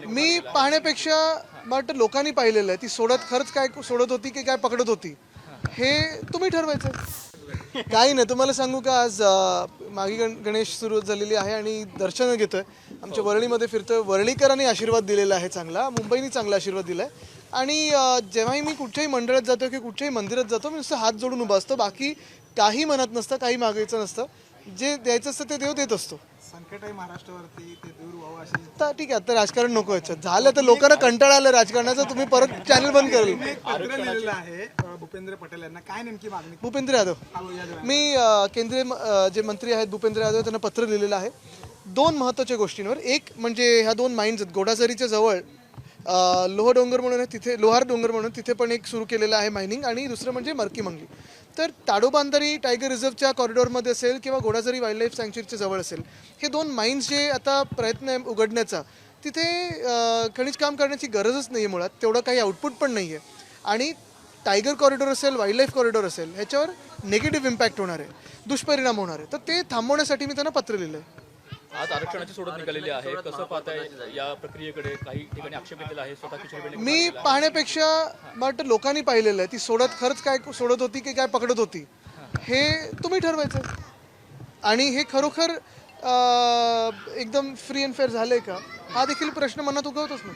मी पाहण्यापेक्षा मला वाटतं लोकांनी पाहिलेलं आहे. ती खरंच काय सोडत होती की काय पकडत होती हे तुम्ही ठरवायचं. काही नाही, तुम्हाला सांगू का, आज मागी गणेश सुरू झालेली आहे आणि दर्शनं घेतोय. आमच्या वरळीमध्ये फिरतोय. वरळीकरांनी आशीर्वाद दिलेला आहे चांगला, मुंबईने चांगला आशीर्वाद दिलाय. आणि जेव्हाही मी कुठच्याही मंडळात जातो की कुठच्याही मंदिरात जातो, मी नुसतं हात जोडून उभा असतो. बाकी काही मनात नसतं, काही मागायचं नसतं. जे द्यायचं असतं ते देव देत असतो. संकट आहे महाराष्ट्रावरती, ते दूर व्हावं अशी तर ठीक आहे, आता राजकारण नको याच्यात. झालं तर लोकांना कंटाळा आलं राजकारणाचा. तुम्ही परत चॅनल बंद करेल. एक पत्र लिहिलेलं आहे भूपेंद्र पटेल यांना. काय नेमकी मागणी? भूपेंद्र यादव, मी केंद्रीय जे मंत्री आहेत भूपेंद्र यादव, त्यांना पत्र लिहिलेलं आहे 2 महत्त्वाच्या गोष्टींवर. एक म्हणजे ह्या 2 माइन्स आहेत घोडाझरीच्या जवळ, लोह डोंगर म्हणून आहे तिथे, लोहार डोंगर म्हणून तिथे पण एक सुरू केलेलं आहे मायनिंग. आणि दुसरं म्हणजे मरकीमंगली. तर ताडोबांधारी टायगर रिझर्वच्या कॉरिडॉरमध्ये असेल किंवा घोडाझरी वाईल्ड लाईफ सँक्च्युरीच्या जवळ असेल, हे 2 माइन्स जे आता प्रयत्न आहे उघडण्याचा, तिथे खनिज काम करण्याची गरजच नाही आहे मुळात. तेवढं काही आउटपुट पण नाही आहे. आणि टायगर कॉरिडॉर असेल, वाईल्ड लाईफ कॉरिडॉर असेल, ह्याच्यावर निगेटिव्ह इम्पॅक्ट होणार आहे, दुष्परिणाम होणार आहे. तर ते थांबवण्यासाठी मी त्यांना पत्र लिहिलं आहे. आज आरक्षणाची सोडत निघालेली आहे. कसं पाहताय या प्रक्रियेकडे? काही ठिकाणी आक्षेप घेतलेला आहे. स्वतः किशोर पेडणेकर मी पाहण्यापेक्षा मला वाटतं लोकांनी पाहिलेलं आहे. ती खरंच काय सोडत होती की काय पकडत होती हे तुम्ही ठरवायचं. आणि हे खरोखर एकदम फ्री अँड फेअर झालंय का, हा देखील प्रश्न मनात उगवतोच ना.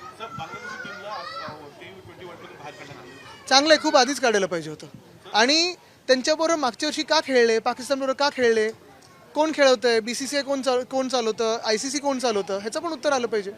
चांगलं आहे, खूप आधीच काढायला पाहिजे होतं. आणि त्यांच्याबरोबर मागच्या वर्षी का खेळले, पाकिस्तानबरोबर का खेळले, कोण खेळवतंय, BCCI कोण चालवतं, ICC कोण चालवतं, ह्याचं पण उत्तर आलं पाहिजे.